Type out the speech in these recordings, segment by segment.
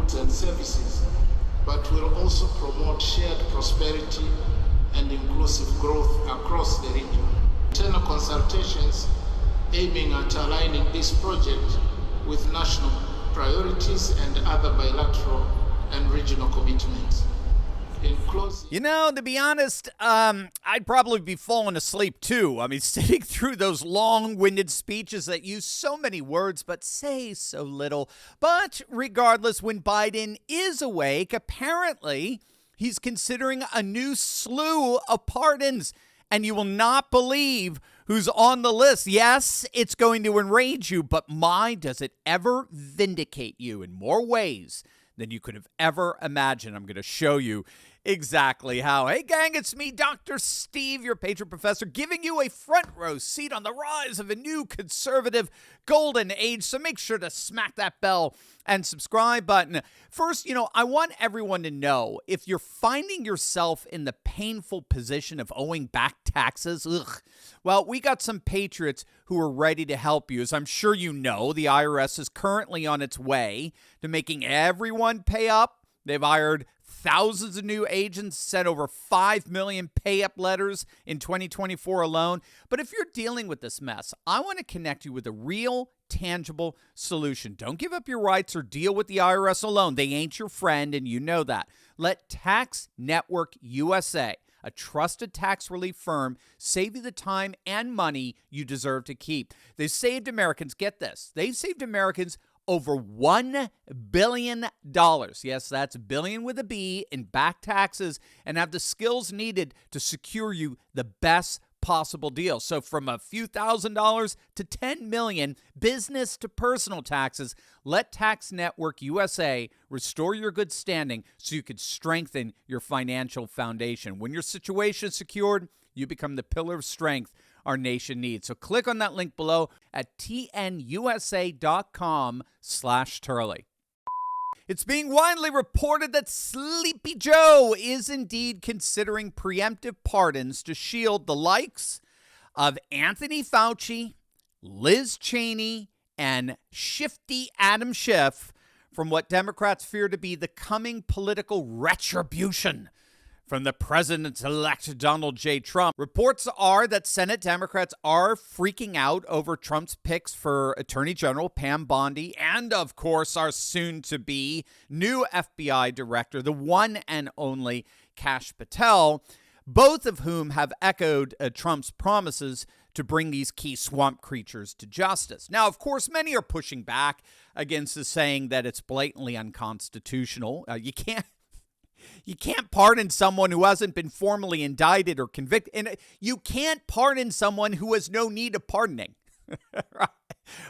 goods and services, but will also promote shared prosperity and inclusive growth across the region. Internal consultations aiming at aligning this project with national priorities and other bilateral and regional commitments. In closing, to be honest, I'd probably be falling asleep too. I mean, sitting through those long-winded speeches that use so many words but say so little. But regardless, when Biden is awake, apparently he's considering a new slew of pardons. And you will not believe who's on the list. Yes, it's going to enrage you, but my, does it ever vindicate you in more ways than you could have ever imagined. I'm going to show you exactly how. Hey, gang, it's me, Dr. Steve, your patron professor, giving you a front row seat on the rise of a new conservative golden age. So make sure to smack that bell and subscribe button. First, I want everyone to know, if you're finding yourself in the painful position of owing back taxes, well, we got some patriots who are ready to help you. As I'm sure you know, the IRS is currently on its way to making everyone pay up. They've hired thousands of new agents, sent over 5 million pay-up letters in 2024 alone. But if you're dealing with this mess, I want to connect you with a real, tangible solution. Don't give up your rights or deal with the IRS alone. They ain't your friend, and you know that. Let Tax Network USA, a trusted tax relief firm, save you the time and money you deserve to keep. They've saved Americans, get this, they've saved Americans over $1 billion. Yes, that's billion with a B in back taxes, and have the skills needed to secure you the best possible deal. So from a few $1,000s to 10 million, business to personal taxes, let Tax Network USA restore your good standing so you can strengthen your financial foundation. When your situation is secured, you become the pillar of strength our nation needs. So click on that link below at tnusa.com/Turley. It's being widely reported that Sleepy Joe is indeed considering preemptive pardons to shield the likes of Anthony Fauci, Liz Cheney, and shifty Adam Schiff from what Democrats fear to be the coming political retribution from the president-elect Donald J. Trump. Reports are that Senate Democrats are freaking out over Trump's picks for Attorney General Pam Bondi and, of course, our soon-to-be new FBI director, the one and only Kash Patel, both of whom have echoed Trump's promises to bring these key swamp creatures to justice. Now, of course, many are pushing back against this, saying that it's blatantly unconstitutional. You can't pardon someone who hasn't been formally indicted or convicted. And you can't pardon someone who has no need of pardoning. Right?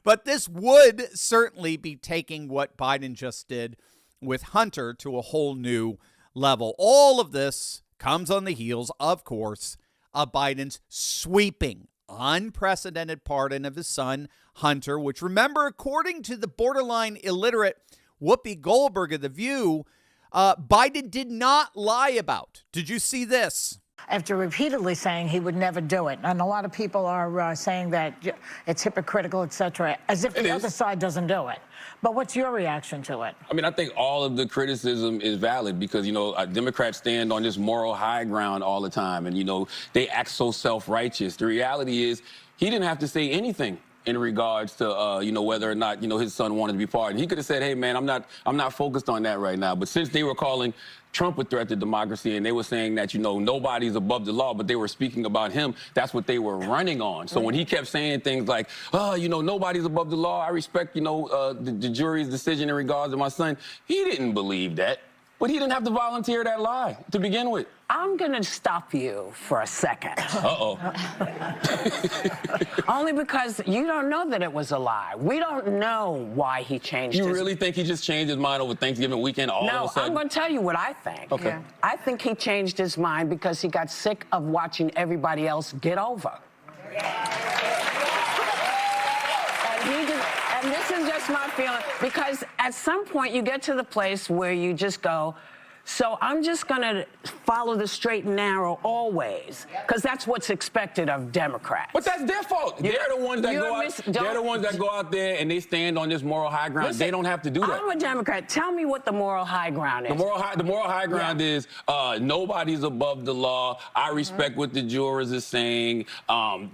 But this would certainly be taking what Biden just did with Hunter to a whole new level. All of this comes on the heels, of course, of Biden's sweeping, unprecedented pardon of his son, Hunter, which, remember, according to the borderline illiterate Whoopi Goldberg of The View, Biden did not lie about. Did you see this? After repeatedly saying he would never do it. And a lot of people are saying that it's hypocritical, et cetera, as if the other side doesn't do it. But what's your reaction to it? I mean, I think all of the criticism is valid because, Democrats stand on this moral high ground all the time. And, they act so self-righteous. The reality is he didn't have to say anything in regards to, whether or not, his son wanted to be pardoned. He could have said, hey, man, I'm not focused on that right now. But since they were calling Trump a threat to democracy and they were saying that, nobody's above the law, but they were speaking about him, that's what they were running on. So when he kept saying things like, nobody's above the law, I respect, the jury's decision in regards to my son, he didn't believe that. But he didn't have to volunteer that lie to begin with. I'm going to stop you for a second. Uh-oh. Only because you don't know that it was a lie. We don't know why he changed You really think he just changed his mind over Thanksgiving weekend all of a sudden? No, I'm going to tell you what I think. Okay. Yeah. I think he changed his mind because he got sick of watching everybody else get over. And this is just my feeling, because at some point you get to the place where you just go, So I'm just going to follow the straight and narrow always, because that's what's expected of Democrats. But that's their fault. They're the ones that go out. They're the ones that go out there and they stand on this moral high ground. Listen, they don't have to do that. I'm a Democrat. Tell me what the moral high ground is. The moral high ground is nobody's above the law. I respect what the jurors are saying.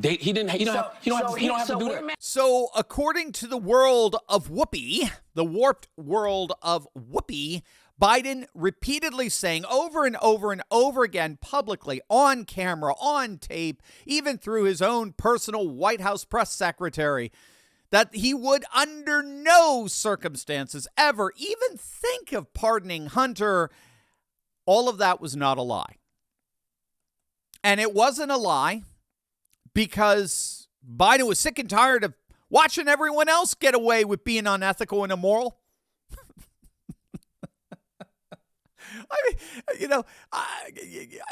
He don't have to do that. So, according to the world of Whoopi, the warped world of Whoopi, Biden repeatedly saying over and over and over again publicly, on camera, on tape, even through his own personal White House press secretary, that he would under no circumstances ever even think of pardoning Hunter. All of that was not a lie. And it wasn't a lie because Biden was sick and tired of watching everyone else get away with being unethical and immoral. I mean,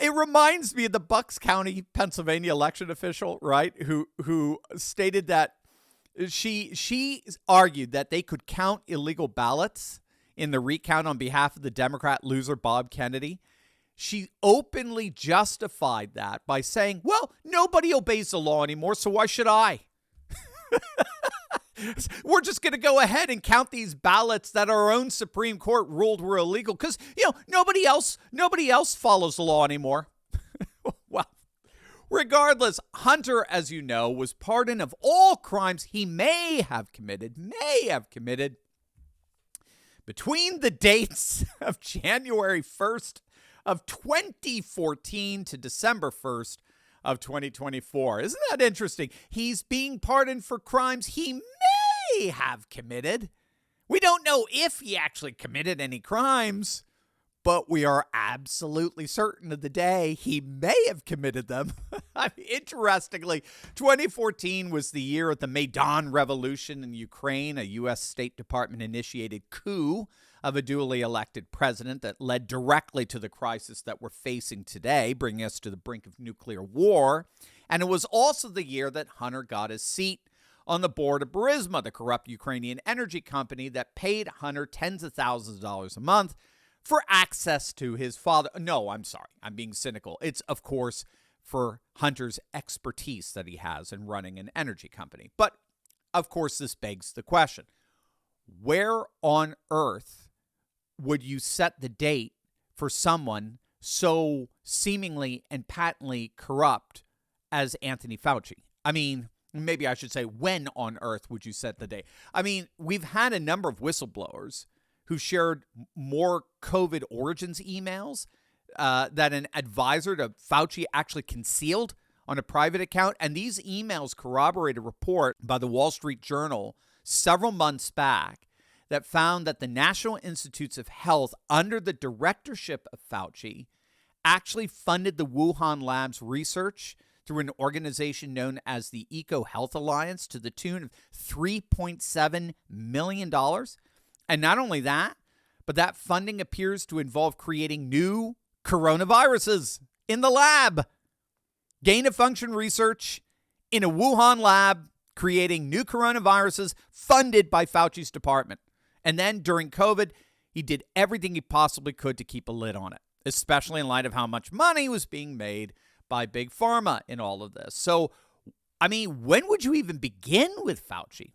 it reminds me of the Bucks County, Pennsylvania election official, right, who stated that she argued that they could count illegal ballots in the recount on behalf of the Democrat loser Bob Kennedy. She openly justified that by saying, well, nobody obeys the law anymore, so why should I? We're just going to go ahead and count these ballots that our own Supreme Court ruled were illegal because, nobody else follows the law anymore. Well, regardless, Hunter, as you know, was pardoned of all crimes he may have committed between the dates of January 1st of 2014 to December 1st of 2024. Isn't that interesting? He's being pardoned for crimes he may have committed. We don't know if he actually committed any crimes, but we are absolutely certain of the day he may have committed them. Interestingly, 2014 was the year of the Maidan Revolution in Ukraine, a U.S. State Department-initiated coup of a duly elected president that led directly to the crisis that we're facing today, bringing us to the brink of nuclear war. And it was also the year that Hunter got his seat on the board of Burisma, the corrupt Ukrainian energy company that paid Hunter tens of thousands of dollars a month for access to his father. No, I'm sorry. I'm being cynical. It's, of course, for Hunter's expertise that he has in running an energy company. But, of course, this begs the question. Where on earth would you set the date for someone so seemingly and patently corrupt as Anthony Fauci? I mean, maybe I should say, when on earth would you set the date? I mean, we've had a number of whistleblowers who shared more COVID origins emails that an advisor to Fauci actually concealed on a private account. And these emails corroborate a report by the Wall Street Journal several months back that found that the National Institutes of Health, under the directorship of Fauci, actually funded the Wuhan lab's research through an organization known as the Eco Health Alliance to the tune of $3.7 million. And not only that, but that funding appears to involve creating new coronaviruses in the lab. Gain-of-function research in a Wuhan lab creating new coronaviruses funded by Fauci's department. And then during COVID, he did everything he possibly could to keep a lid on it, especially in light of how much money was being made by Big Pharma in all of this. So, I mean, when would you even begin with Fauci?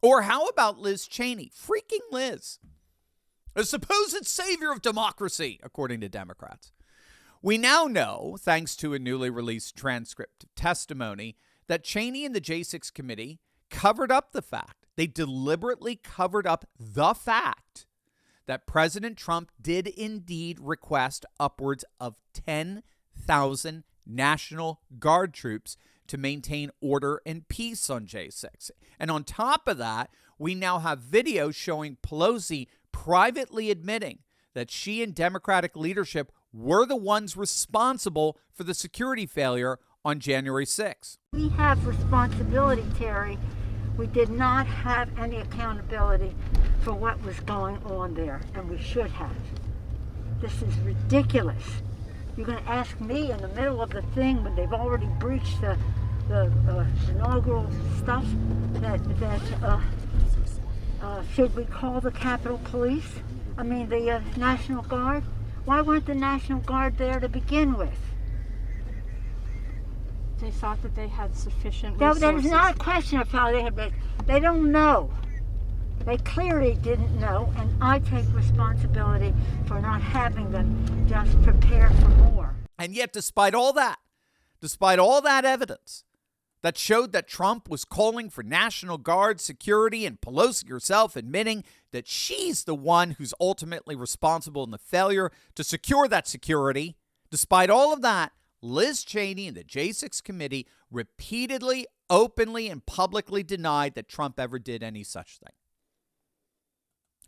Or how about Liz Cheney? Freaking Liz. A supposed savior of democracy, according to Democrats. We now know, thanks to a newly released transcript of testimony, that Cheney and the J6 committee covered up the fact. They deliberately covered up the fact that President Trump did indeed request upwards of 10,000 National Guard troops to maintain order and peace on J6. And on top of that, we now have video showing Pelosi privately admitting that she and Democratic leadership were the ones responsible for the security failure on January 6th. We have responsibility, Terry. We did not have any accountability for what was going on there, and we should have. This is ridiculous. You're going to ask me in the middle of the thing when they've already breached the inaugural stuff that should we call the Capitol Police? I mean, the National Guard? Why weren't the National Guard there to begin with? They thought that they had sufficient That resources. is not a question of how they had been. They don't know. They clearly didn't know, and I take responsibility for not having them just prepare for more. And yet, despite all that evidence that showed that Trump was calling for National Guard security, and Pelosi herself admitting that she's the one who's ultimately responsible in the failure to secure that security, despite all of that, Liz Cheney and the J6 committee repeatedly, openly, and publicly denied that Trump ever did any such thing.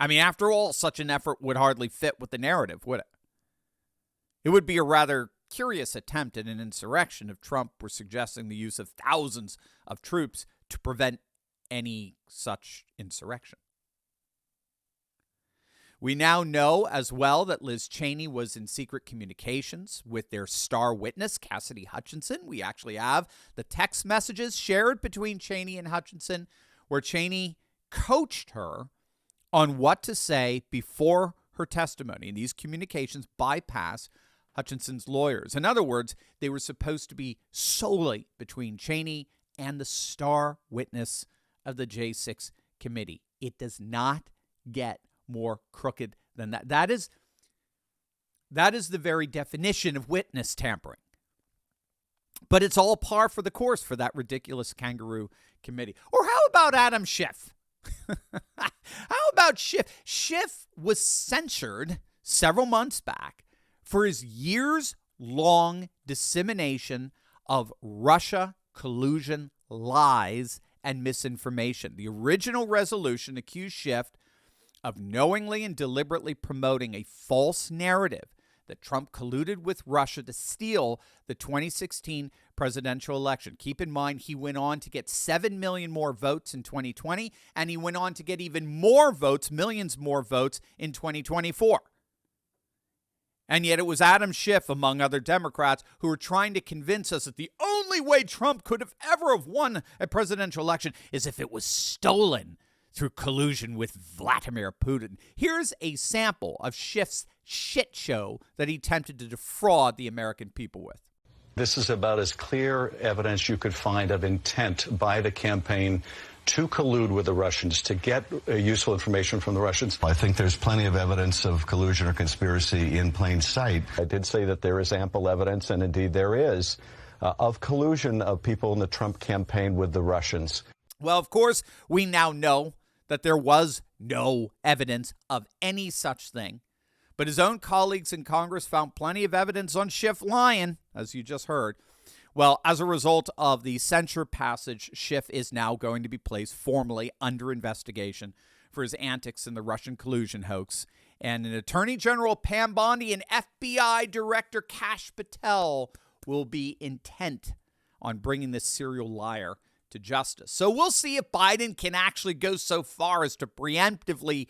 I mean, after all, such an effort would hardly fit with the narrative, would it? It would be a rather curious attempt at an insurrection if Trump were suggesting the use of thousands of troops to prevent any such insurrection. We now know as well that Liz Cheney was in secret communications with their star witness, Cassidy Hutchinson. We actually have the text messages shared between Cheney and Hutchinson where Cheney coached her on what to say before her testimony. And these communications bypass Hutchinson's lawyers. In other words, they were supposed to be solely between Cheney and the star witness of the J6 committee. It does not get more crooked than that. That is the very definition of witness tampering. But it's all par for the course for that ridiculous kangaroo committee. Or how about Adam Schiff? How about Schiff? Schiff was censured several months back for his years-long dissemination of Russia collusion lies and misinformation. The original resolution accused Schiff of knowingly and deliberately promoting a false narrative that Trump colluded with Russia to steal the 2016 presidential election. Keep in mind, he went on to get 7 million more votes in 2020, and he went on to get even more votes, millions more votes, in 2024. And yet it was Adam Schiff, among other Democrats, who were trying to convince us that the only way Trump could have ever have won a presidential election is if it was stolen through collusion with Vladimir Putin. Here's a sample of Schiff's shit show that he attempted to defraud the American people with. This is about as clear evidence you could find of intent by the campaign to collude with the Russians, to get useful information from the Russians. I think there's plenty of evidence of collusion or conspiracy in plain sight. I did say that there is ample evidence, and indeed there is, of collusion of people in the Trump campaign with the Russians. Well, of course, we now know that there was no evidence of any such thing. But his own colleagues in Congress found plenty of evidence on Schiff lying, as you just heard. Well, as a result of the censure passage, Schiff is now going to be placed formally under investigation for his antics in the Russian collusion hoax. And an Attorney General Pam Bondi and FBI Director Kash Patel will be intent on bringing this serial liar to justice. So we'll see if Biden can actually go so far as to preemptively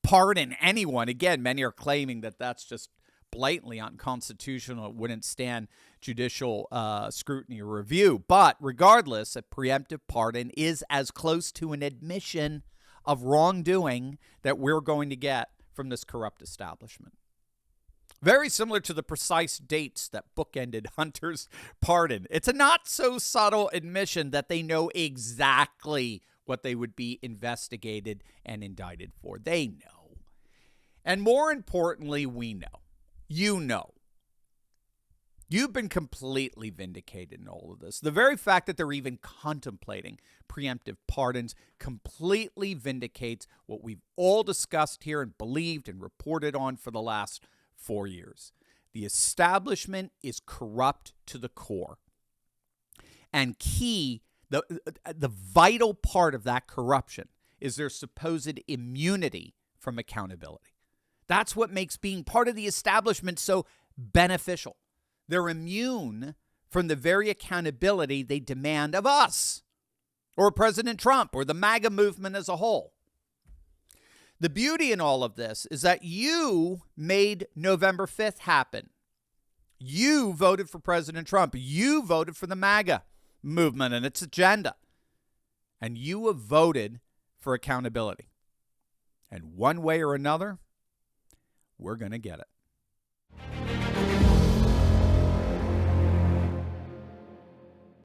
pardon anyone. Again, many are claiming that that's just blatantly unconstitutional. It wouldn't stand judicial scrutiny or review. But regardless, a preemptive pardon is as close to an admission of wrongdoing that we're going to get from this corrupt establishment. Very similar to the precise dates that bookended Hunter's pardon. It's a not so subtle admission that they know exactly what they would be investigated and indicted for. They know. And more importantly, we know. You know. You've been completely vindicated in all of this. The very fact that they're even contemplating preemptive pardons completely vindicates what we've all discussed here and believed and reported on for the last 4 years. The establishment is corrupt to the core. And the vital part of that corruption is their supposed immunity from accountability. That's what makes being part of the establishment so beneficial. They're immune from the very accountability they demand of us, or President Trump, or the MAGA movement as a whole. The beauty in all of this is that you made November 5th happen. You voted for President Trump. You voted for the MAGA movement and its agenda. And you have voted for accountability. And one way or another, we're going to get it.